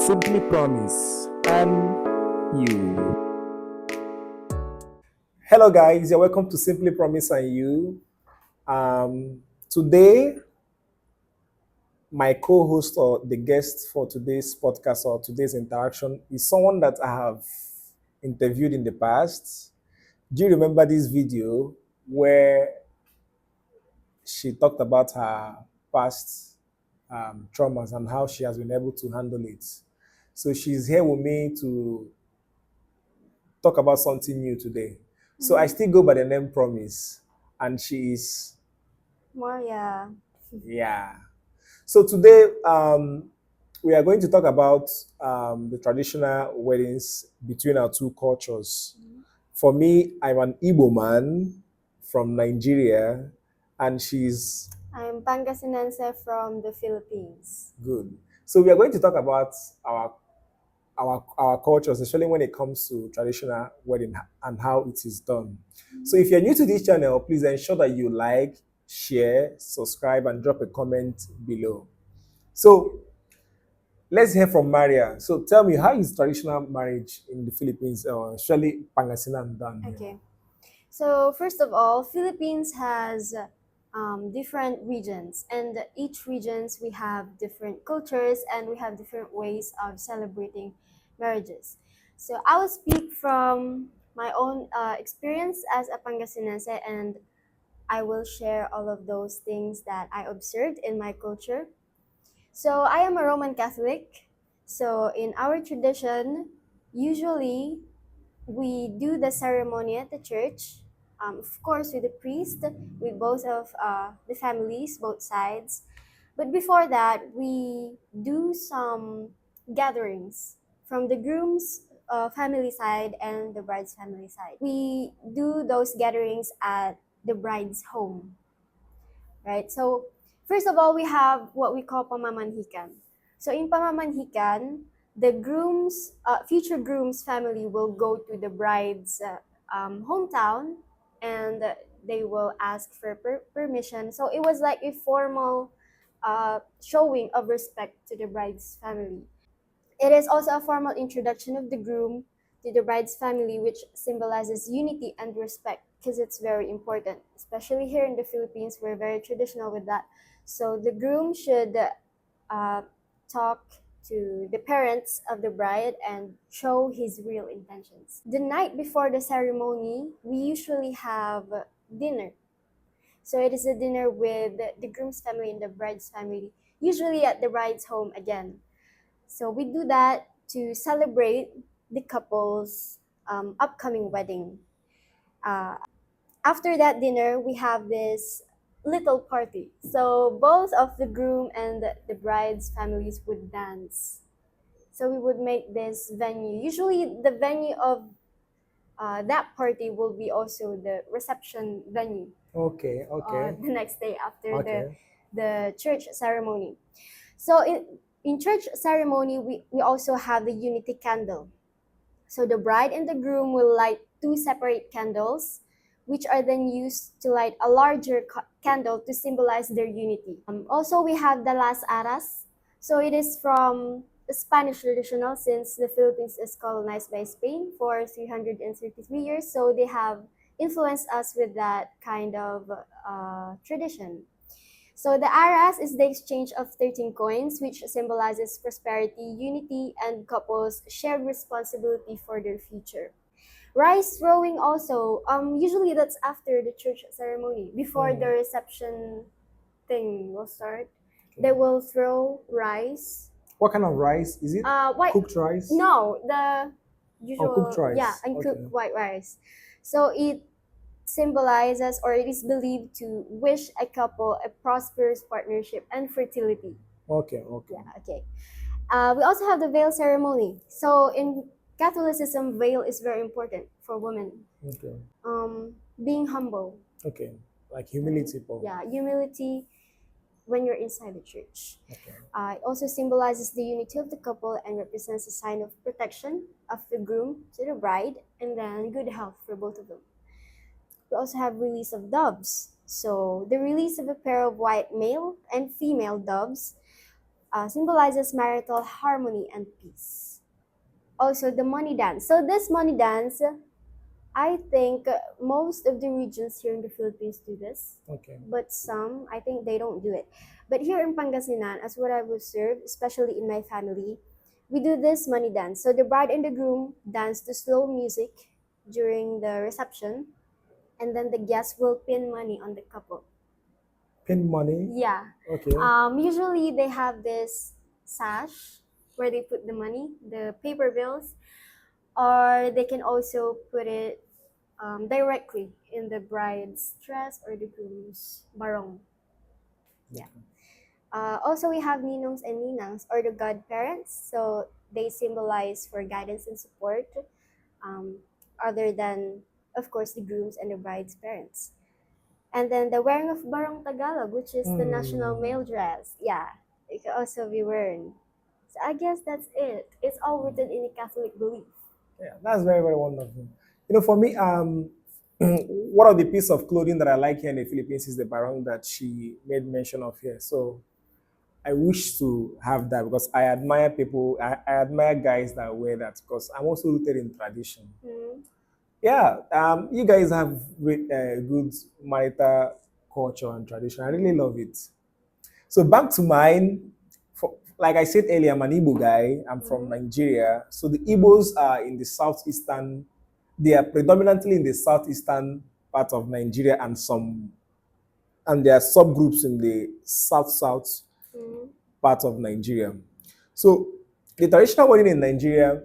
Simply Promise and You. Hello, guys. You're welcome to Simply Promise and You. Today, my co-host or the guest for today's podcast or today's interaction is someone that I have interviewed in the past. Do you remember this video where she talked about her past traumas and how she has been able to handle it? So she's here with me to talk about something new today. So I still go by the name Promise, and she is MARIAM. yeah. So today we are going to talk about the traditional weddings between our two cultures. For me, I'm an Igbo man from Nigeria, and she's I'm Pangasinan from the Philippines. good. So we are going to talk about our cultures, especially when it comes to traditional wedding and how it is done. So if you're new to this channel, please ensure that you like, share, subscribe, and drop a comment below. So let's hear from Maria. So tell me, how is traditional marriage in the Philippines, especially Pangasinan done here? Okay. So first of all, Philippines has different regions, and each regions we have different cultures and we have different ways of celebrating marriages. So I will speak from my own experience as a Pangasinense, and I will share all of those things that I observed in my culture. So I am a Roman Catholic. So in our tradition, usually we do the ceremony at the church, of course with the priest, with both of the families, both sides. But before that, we do some gatherings from the groom's family side and the bride's family side. We do those gatherings at the bride's home, right? So first of all, we have what we call pamamanhikan. So in pamamanhikan, the future groom's family will go to the bride's hometown, and they will ask for permission. So it was like a formal showing of respect to the bride's family. It is also a formal introduction of the groom to the bride's family, which symbolizes unity and respect because it's very important. Especially here in the Philippines, we're very traditional with that. So the groom should talk to the parents of the bride and show his real intentions. The night before the ceremony, we usually have dinner. So it is a dinner with the groom's family and the bride's family, usually at the bride's home again. So we do that to celebrate the couple's upcoming wedding. After that dinner, we have this little party. So both of the groom and the bride's families would dance. So we would make this venue. Usually, the venue of that party will be also the reception venue. Okay. The next day after Okay. the church ceremony. So in church ceremony, we also have the unity candle. So the bride and the groom will light two separate candles, which are then used to light a larger candle to symbolize their unity. Also, we have the Las Aras. So it is from the Spanish traditional, since the Philippines is colonized by Spain for 333 years. So they have influenced us with that kind of tradition. So the aras is the exchange of 13 coins, which symbolizes prosperity, unity, and couples' shared responsibility for their future. Rice throwing also, usually that's after the church ceremony, before the reception thing will start. They will throw rice. What kind of rice is it? White, Cooked rice? No, the usual. cooked rice. Yeah, and Okay. cooked white rice. So it symbolizes, or it is believed to wish a couple a prosperous partnership and fertility. Okay. Yeah, okay. We also have the veil ceremony. So in Catholicism, veil is very important for women. Okay. Being humble. Okay. Like humility, Paul. Yeah, humility when you're inside the church. Okay. It also symbolizes the unity of the couple and represents a sign of protection of the groom to the bride, and then good health for both of them. We also have release of doves. So the release of a pair of white male and female doves symbolizes marital harmony and peace. Also, the money dance. So this money dance, I think most of the regions here in the Philippines do this, Okay. but some, I think they don't do it. But here in Pangasinan, as what I've observed, especially in my family, we do this money dance. So the bride and the groom dance to slow music during the reception, and then the guests will pin money on the couple. Pin money. Yeah. Okay. Usually they have this sash where they put the money, the paper bills, or they can also put it directly in the bride's dress or the groom's barong. Yeah. Also, we have ninongs and ninangs, or the godparents. So they symbolize for guidance and support, um, other than, of course, the groom's and the bride's parents. And then the wearing of barong Tagalog, which is the national male dress. Yeah, it can also be worn. So I guess that's it. It's all rooted in the Catholic belief. Yeah, that's very, very wonderful. For me, one of the piece of clothing that I like here in the Philippines is the barong that she made mention of here. So I wish to have that because I admire people, I admire guys that wear that because I'm also rooted in tradition. Mm. Yeah, you guys have good marital culture and tradition. I really love it. So back to mine. Like I said earlier, I'm an Igbo guy. I'm from Nigeria. So the Igbos are in the southeastern. They are predominantly in the southeastern part of Nigeria, and there are subgroups in the south Mm. part of Nigeria. So the traditional wedding in Nigeria,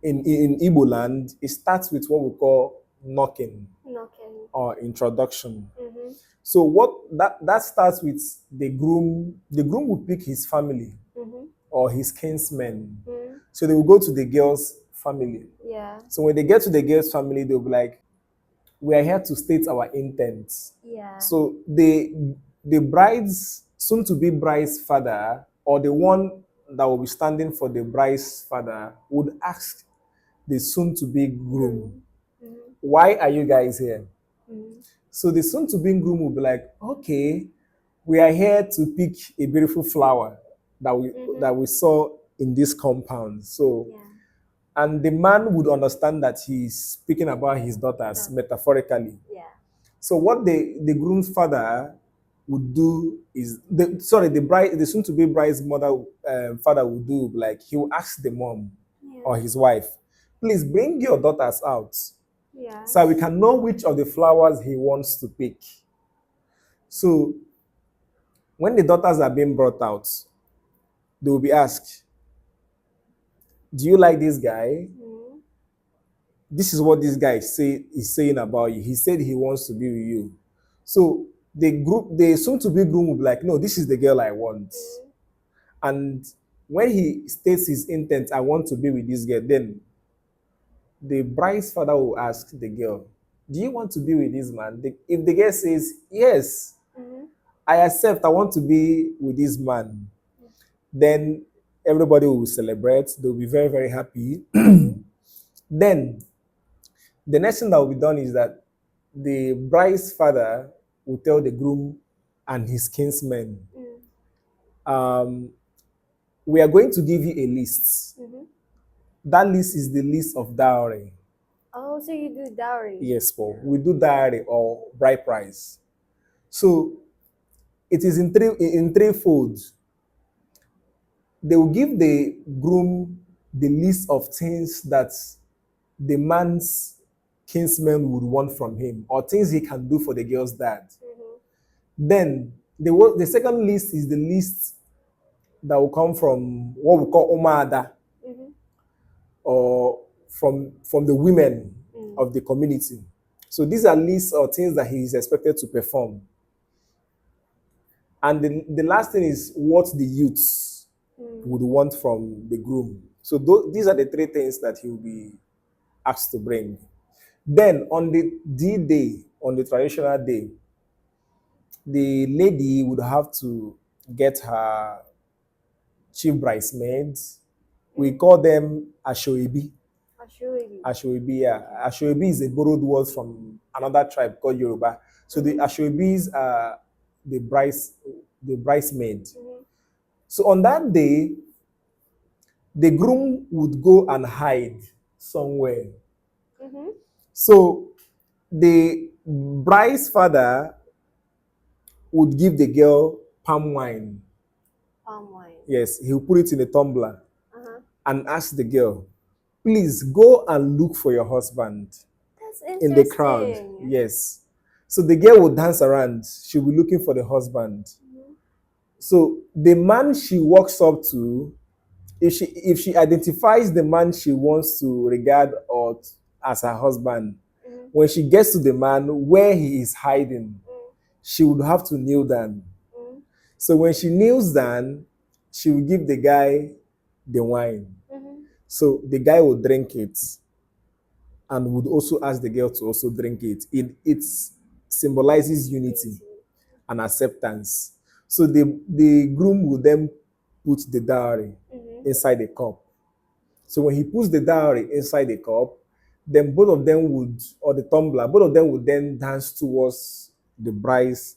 in Igbo land, it starts with what we call knocking Okay. or introduction. Mm-hmm. So what that starts with the groom. The groom will pick his family Mm-hmm. or his kinsmen. Mm. So they will go to the girl's family. Yeah. So when they get to the girl's family, they'll be like, "We are here to state our intent." Yeah. So the bride's soon to be bride's father or the one that will be standing for the bride's father would ask the soon to be groom, Mm-hmm. "Why are you guys here?" Mm-hmm. So the soon to be groom will be like, "Okay, we are here to pick a beautiful flower that we saw in this compound." So, Yeah. and the man would understand that he's speaking about his daughters metaphorically. Yeah. So what the groom's father would do is the soon to be bride's mother father would do, like he will ask the mom or his wife, "Please bring your daughters out Yeah. so we can know which of the flowers he wants to pick." So when the daughters are being brought out, they will be asked, "Do you like this guy? Mm. This is what this guy is saying about you. He said he wants to be with you." So the soon to be groom will be like, "No, this is the girl I want." Mm. And when he states his intent, "I want to be with this girl," then the bride's father will ask the girl, "Do you want to be with this man?" If the girl says, "Yes, Mm-hmm. I accept, I want to be with this man," then everybody will celebrate. They'll be very, very happy. Then the next thing that will be done is that the bride's father will tell the groom and his kinsmen, Mm. "We are going to give you a list. Mm-hmm. That list is the list of dowry." Oh, so you do dowry? Yes, Paul. We do dowry or bride price. So it is in three folds. They will give the groom the list of things that the man's kinsman would want from him or things he can do for the girl's dad. Mm-hmm. Then the second list is the list that will come from what we call Omada Mm-hmm. or from the women of the community. So these are lists of things that he is expected to perform. And the last thing is what the youths would want from the groom. So these are the three things that he will be asked to bring. Then on the D-Day, on the traditional day, the lady would have to get her chief bridesmaids. We call them Ashoebi. Ashoebi, yeah. Ashoebi is a borrowed word from another tribe called Yoruba. So the Ashoebis are the bridesmaid. So on that day, the groom would go and hide somewhere. Mm-hmm. So the bride's father would give the girl palm wine. Palm wine. Yes, he'll put it in a tumbler Uh-huh. and ask the girl, please go and look for your husband That's in the crowd. interesting. Yes. So the girl will dance around. She'll be looking for the husband. Mm-hmm. So the man she walks up to, if she identifies the man she wants to regard or as her husband, Mm-hmm. when she gets to the man where he is hiding, Mm-hmm. she would have to kneel down. Mm-hmm. So when she kneels down, she will give the guy the wine. Mm-hmm. So the guy will drink it and would also ask the girl to also drink it. It symbolizes unity and acceptance. So the groom will then put the dowry Mm-hmm. inside the cup. So when he puts the dowry inside the cup, then both of them would, or the tumbler, both of them would then dance towards the bride's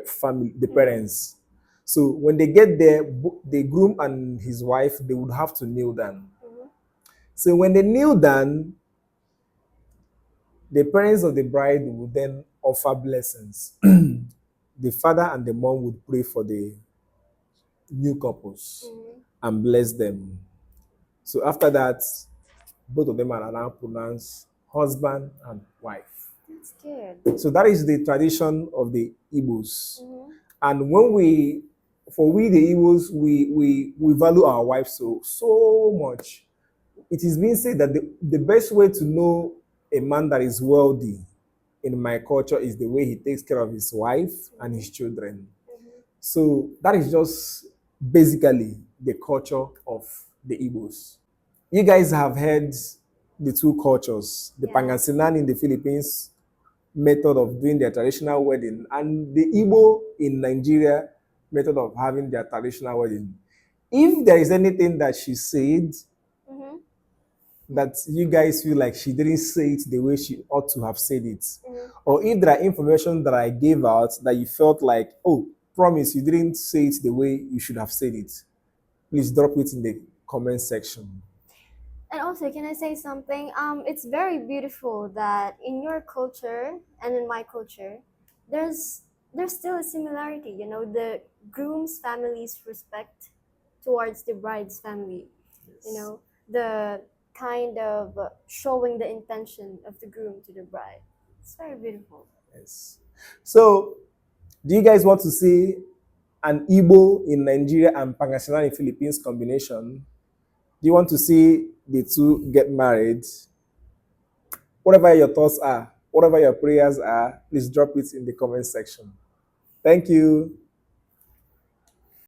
family, the parents. So when they get there, the groom and his wife, they would have to kneel down. Mm-hmm. So when they kneel down, the parents of the bride would then offer blessings. The father and the mom would pray for the new couples Mm-hmm. and bless them. So after that, both of them are now pronounced husband and wife. That's good. So that is the tradition of the Igbos. Mm-hmm. And for we the Igbos, we value our wives so much. It is being said that the best way to know a man that is wealthy in my culture is the way he takes care of his wife and his children. Mm-hmm. So that is just basically the culture of the Igbos. You guys have heard the two cultures, the Yeah. Pangasinan in the Philippines method of doing their traditional wedding and the Igbo in Nigeria method of having their traditional wedding. If there is anything that she said Mm-hmm. that you guys feel like she didn't say it the way she ought to have said it, Mm-hmm. or if there are information that I gave out that you felt like, oh, promise you didn't say it the way you should have said it, please drop it in the comment section. And also, can I say something? It's very beautiful that in your culture and in my culture, there's still a similarity. You know, the groom's family's respect towards the bride's family. You know, the kind of showing the intention of the groom to the bride. It's very beautiful. Yes. So, do you guys want to see an Igbo in Nigeria and Pangasinan in Philippines combination? Do you want to see the two get married? Whatever your thoughts are, whatever your prayers are, please drop it in the comment section. Thank you.